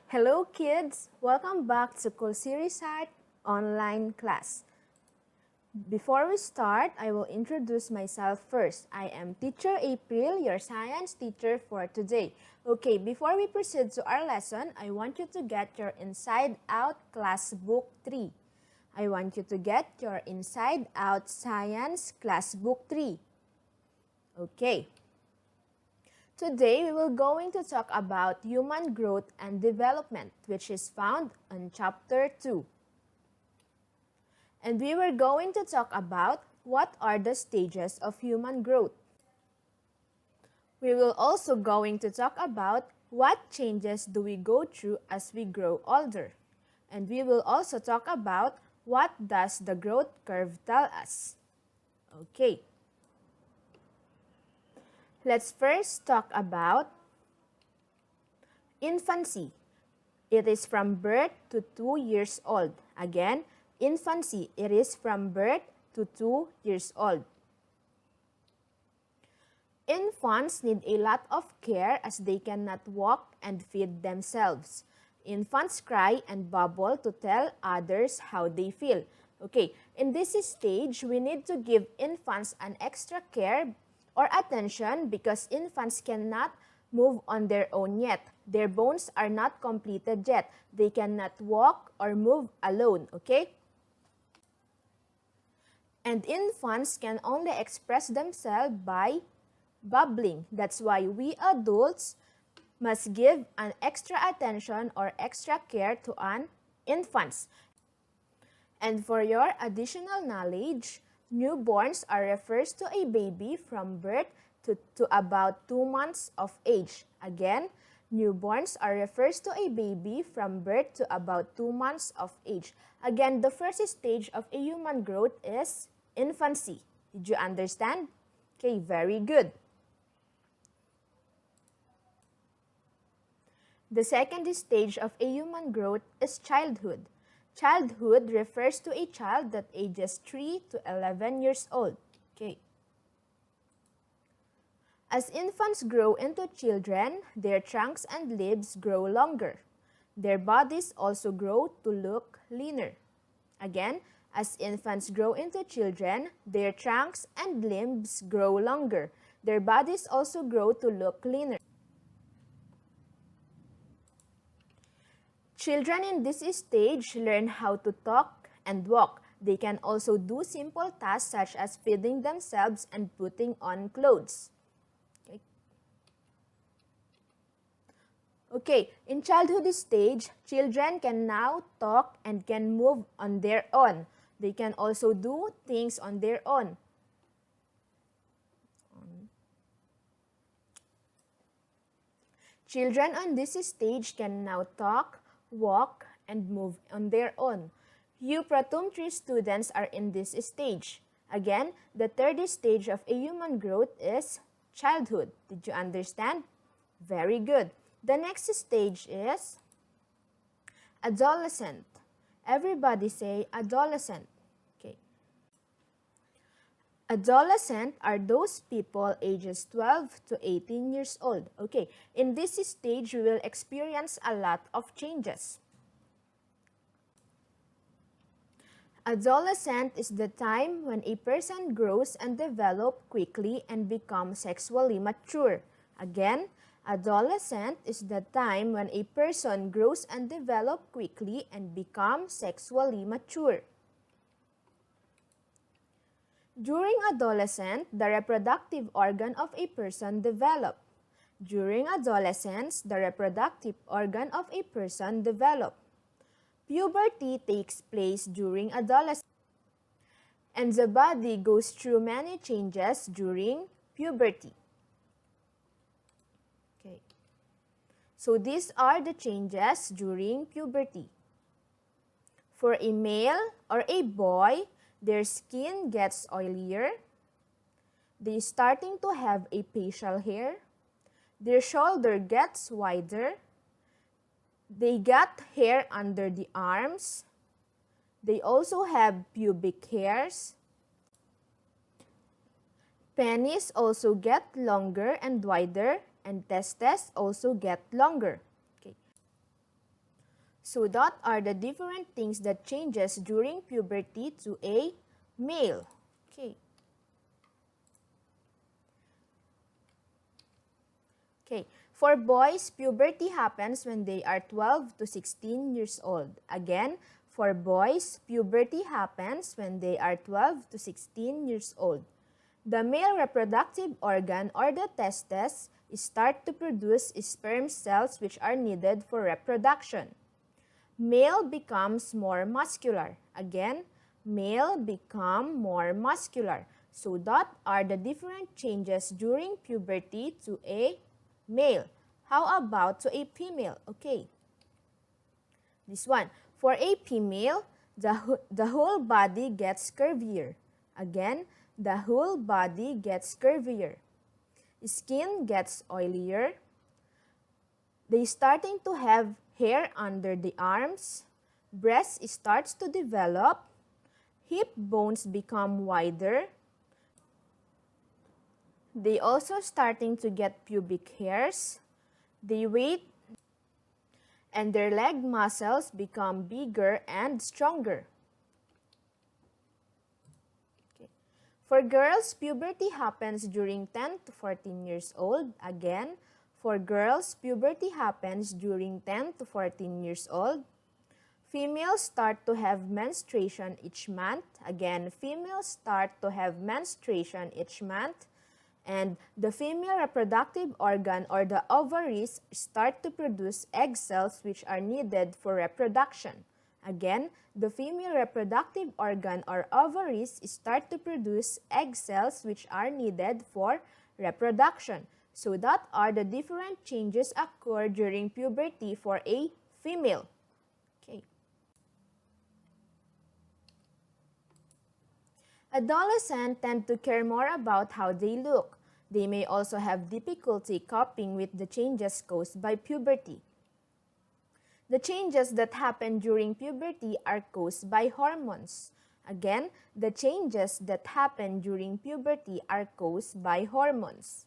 Hello kids! Welcome back to Cool Series Art online class. Before we start, I will introduce myself first. I am Teacher April, your science teacher for today. Okay, before we proceed to our lesson, I want you to get your Inside Out Class Book 3. I want you to get your Inside Out Science Class Book 3. Okay. Today, we will going to talk about human growth and development, which is found on Chapter 2. And we were going to talk about what are the stages of human growth. We will also going to talk about what changes do we go through as we grow older. And we will also talk about what does the growth curve tell us. Okay. Let's first talk about infancy. It is from birth to 2 years old. Again, infancy, it is from birth to 2 years old. Infants need a lot of care as they cannot walk and feed themselves. Infants cry and babble to tell others how they feel. Okay, in this stage, we need to give infants an extra care or attention because infants cannot move on their own yet. Their bones are not completed yet. They cannot walk or move alone, okay? And infants can only express themselves by babbling. That's why we adults must give an extra attention or extra care to an infants. And for your additional knowledge, newborns are refers to a baby from birth to about 2 months of age. Again, newborns are refers to a baby from birth to about 2 months of age. Again, the first stage of a human growth is infancy. Did you understand? Okay, very good. The second stage of a human growth is childhood. Childhood refers to a child that ages 3 to 11 years old. Okay. As infants grow into children, their trunks and limbs grow longer. Their bodies also grow to look leaner. Again, as infants grow into children, their trunks and limbs grow longer. Their bodies also grow to look leaner. Children in this stage learn how to talk and walk. They can also do simple tasks such as feeding themselves and putting on clothes. Okay, in childhood stage, children can now talk and can move on their own. They can also do things on their own. Children on this stage can now talk, walk, and move on their own. You Pratum 3 students are in this stage. Again, the third stage of a human growth is childhood. Did you understand? Very good. The next stage is adolescent. Everybody say adolescent. Okay. Adolescent are those people ages 12 to 18 years old. Okay, in this stage, we will experience a lot of changes. Adolescent is the time when a person grows and develops quickly and becomes sexually mature. Again, adolescent is the time when a person grows and develops quickly and becomes sexually mature. During adolescence, the reproductive organ of a person develop. During adolescence, the reproductive organ of a person develop. Puberty takes place during adolescence, and the body goes through many changes during puberty. Okay. So these are the changes during puberty. For a male or a boy, their skin gets oilier. They're starting to have a facial hair. Their shoulder gets wider. They got hair under the arms. They also have pubic hairs. Penis also get longer and wider, and testes also get longer. Okay. So that are the different things that changes during puberty to a male. Okay. Okay. For boys, puberty happens when they are 12 to 16 years old. Again, for boys, puberty happens when they are 12 to 16 years old. The male reproductive organ or the testes start to produce sperm cells which are needed for reproduction. Male becomes more muscular. Again, male become more muscular. So that are the different changes during puberty to a male. How about to a female? Okay. This one. For a female, the whole body gets curvier. Again, the whole body gets curvier. Skin gets oilier. They starting to have hair under the arms. Breast starts to develop. Hip bones become wider. They also starting to get pubic hairs. They wait and their leg muscles become bigger and stronger. Okay. For girls, puberty happens during 10 to 14 years old. Again, for girls, puberty happens during 10 to 14 years old. Females start to have menstruation each month. Again, females start to have menstruation each month. And the female reproductive organ or the ovaries start to produce egg cells which are needed for reproduction. Again, the female reproductive organ or ovaries start to produce egg cells which are needed for reproduction. So that are the different changes occur during puberty for a female. Okay. Adolescents tend to care more about how they look. They may also have difficulty coping with the changes caused by puberty. The changes that happen during puberty are caused by hormones. Again, the changes that happen during puberty are caused by hormones.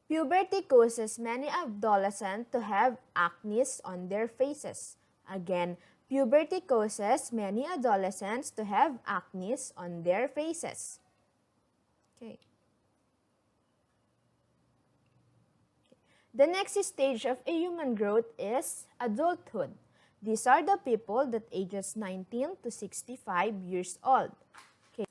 Puberty causes many adolescents to have acne on their faces. Again, puberty causes many adolescents to have acne on their faces. Okay. The next stage of a human growth is adulthood. These are the people that ages 19 to 65 years old. Okay.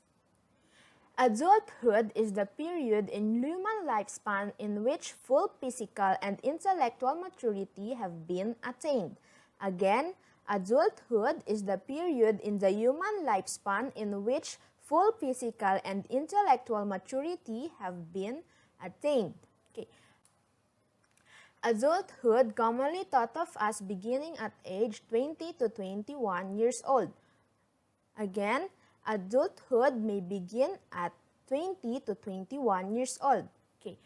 Adulthood is the period in human lifespan in which full physical and intellectual maturity have been attained. Again, adulthood is the period in the human lifespan in which full physical and intellectual maturity have been attained. Okay. Adulthood commonly thought of as beginning at age 20 to 21 years old. Again, adulthood may begin at 20 to 21 years old. Okay.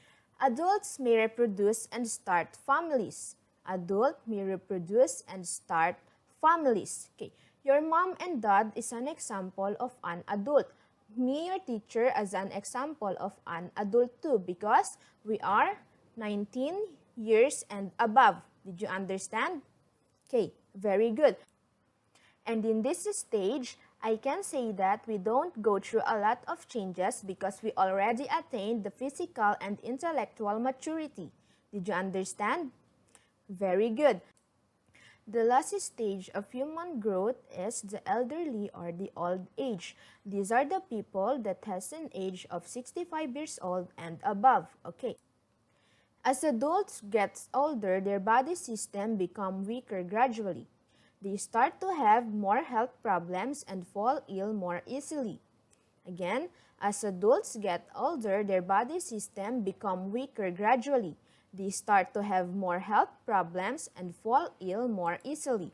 Adults may reproduce and start families. Adult may reproduce and start families. Okay. Your mom and dad is an example of an adult. Me, your teacher, as an example of an adult too, because we are 19 years and above. Did you understand? Okay, very good. And in this stage, I can say that we don't go through a lot of changes because we already attained the physical and intellectual maturity. Did you understand? Very good. The last stage of human growth is the elderly or the old age. These are the people that has an age of 65 years old and above. Okay. As adults get older, their body system become weaker gradually. They start to have more health problems and fall ill more easily. Again, as adults get older, their body system become weaker gradually. They start to have more health problems and fall ill more easily.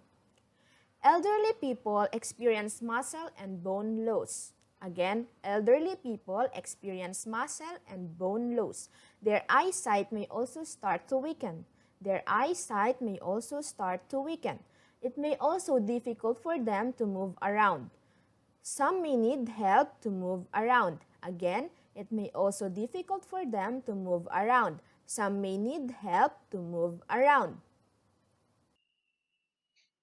Elderly people experience muscle and bone loss. Again, elderly people experience muscle and bone loss. Their eyesight may also start to weaken. Their eyesight may also start to weaken. It may also be difficult for them to move around. Some may need help to move around. Again, it may also be difficult for them to move around. Some may need help to move around.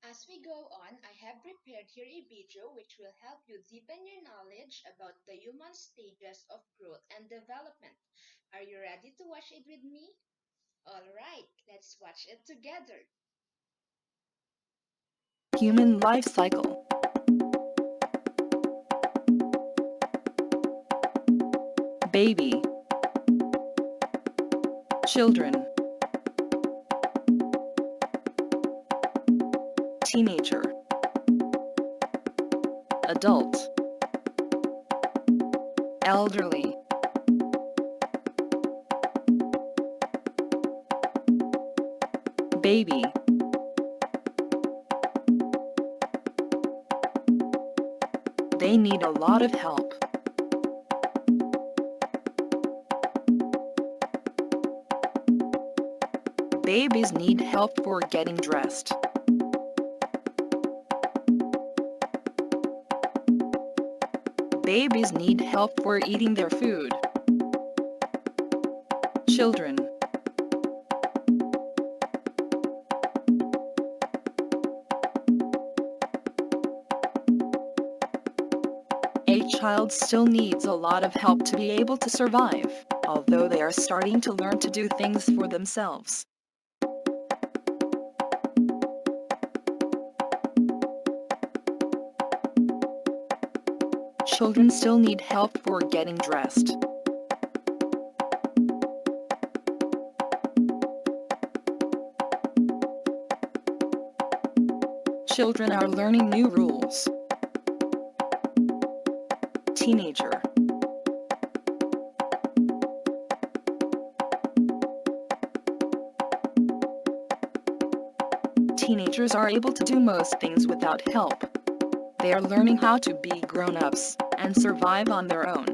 As we go on, I have prepared here a video which will help you deepen your knowledge about the human stages of growth and development. Are you ready to watch it with me? Alright, let's watch it together. Human life cycle. Baby. Children. Teenager. Adult. Elderly. Baby. They need a lot of help. Babies need help for getting dressed. Babies need help for eating their food. Children. A child still needs a lot of help to be able to survive, although they are starting to learn to do things for themselves. Children still need help for getting dressed. Children are learning new rules. Teenager. Teenagers are able to do most things without help. They are learning how to be grown-ups and survive on their own.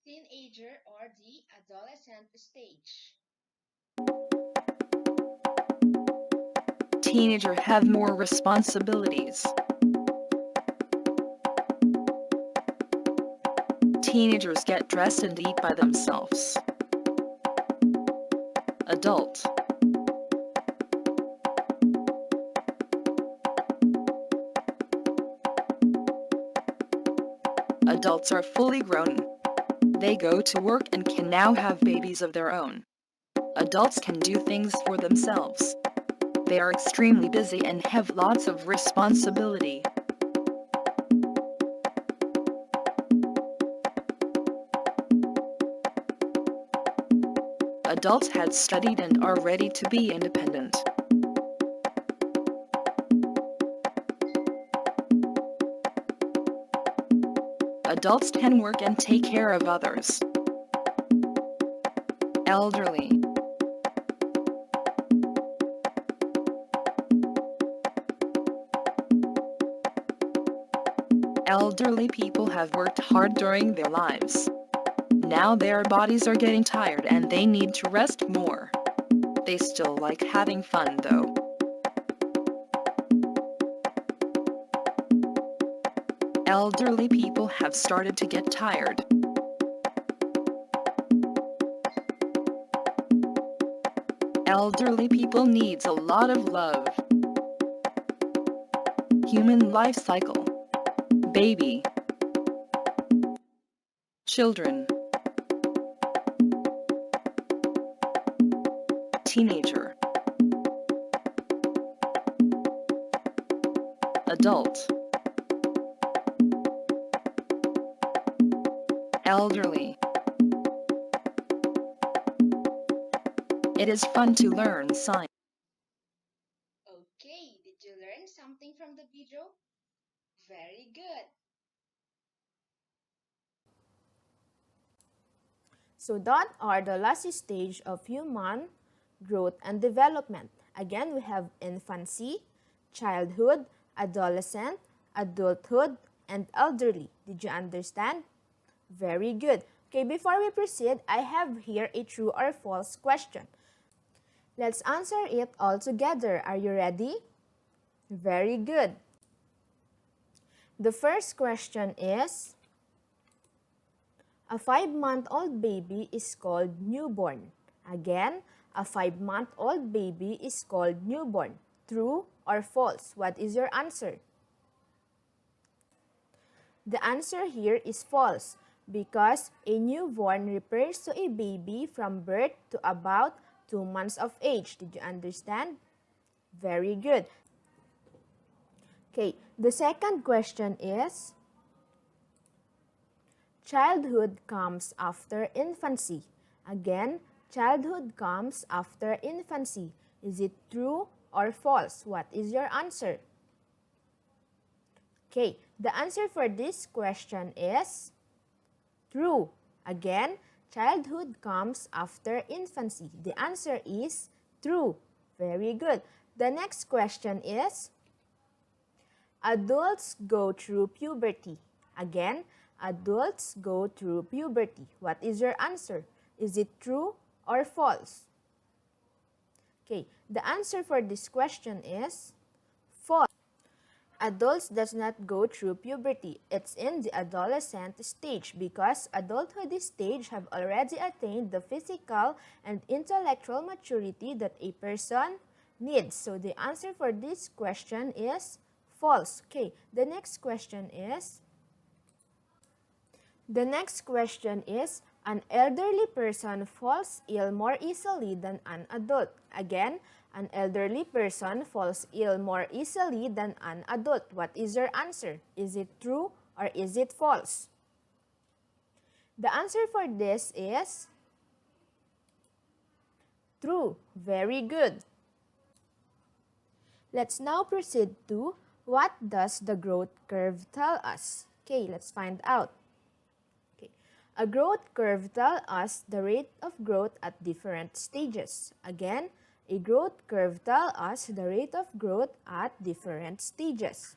Teenager or the adolescent stage. Teenagers have more responsibilities. Teenagers get dressed and eat by themselves. Adult. Adults are fully grown. They go to work and can now have babies of their own. Adults can do things for themselves. They are extremely busy and have lots of responsibility. Adults had studied and are ready to be independent. Adults can work and take care of others. Elderly. Elderly people have worked hard during their lives. Now their bodies are getting tired and they need to rest more. They still like having fun though. Elderly people have started to get tired. Elderly people needs a lot of love. Human life cycle. Baby. Children. Teenager. Adult. Elderly. It is fun to learn science. Okay, did you learn something from the video? Very good. So that are the last stage of human growth and development. Again, we have infancy, childhood, adolescent, adulthood, and elderly. Did you understand? Very good. Okay, before we proceed, I have here a true or false question. Let's answer it all together. Are you ready? Very good. The first question is, a 5-month-old baby is called newborn. Again, A 5-month-old baby is called newborn. True or false? What is your answer? The answer here is false because a newborn refers to a baby from birth to about 2 months of age. Did you understand? Very good. Okay, the second question is, childhood comes after infancy. Again, childhood comes after infancy. Is it true or false? What is your answer? Okay, the answer for this question is true. Again, childhood comes after infancy. The answer is true. Very good. The next question is, adults go through puberty. Again, adults go through puberty. What is your answer? Is it true or false? Okay, the answer for this question is false. Adults does not go through puberty. It's in the adolescent stage because adulthood stage have already attained the physical and intellectual maturity that a person needs. So the answer for this question is false. Okay, the next question is, an elderly person falls ill more easily than an adult. Again, an elderly person falls ill more easily than an adult. What is your answer? Is it true or is it false? The answer for this is true. Very good. Let's now proceed to, what does the growth curve tell us? Okay, let's find out. Okay, a growth curve tells us the rate of growth at different stages. Again, a growth curve tells us the rate of growth at different stages.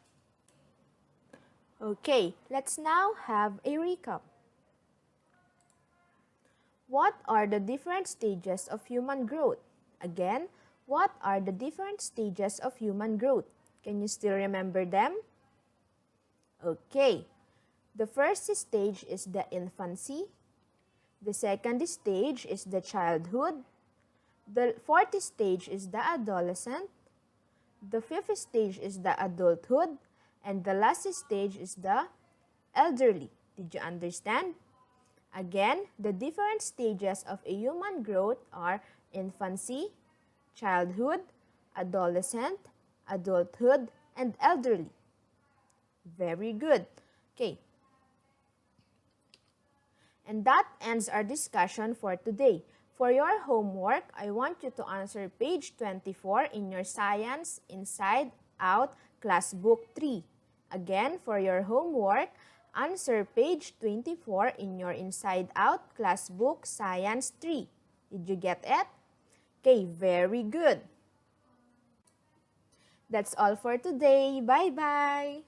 Okay, let's now have a recap. What are the different stages of human growth? Again, what are the different stages of human growth? Can you still remember them? Okay, the first stage is the infancy. The second stage is the childhood. The fourth stage is the adolescent. The fifth stage is the adulthood. And the last stage is the elderly. Did you understand? Again, the different stages of a human growth are infancy, childhood, adolescent, adulthood, and elderly. Very good. Okay. And that ends our discussion for today. For your homework, I want you to answer page 24 in your Science Inside Out Class Book 3. Again, for your homework, answer page 24 in your Inside Out Class Book Science 3. Did you get it? Okay, very good. That's all for today. Bye-bye.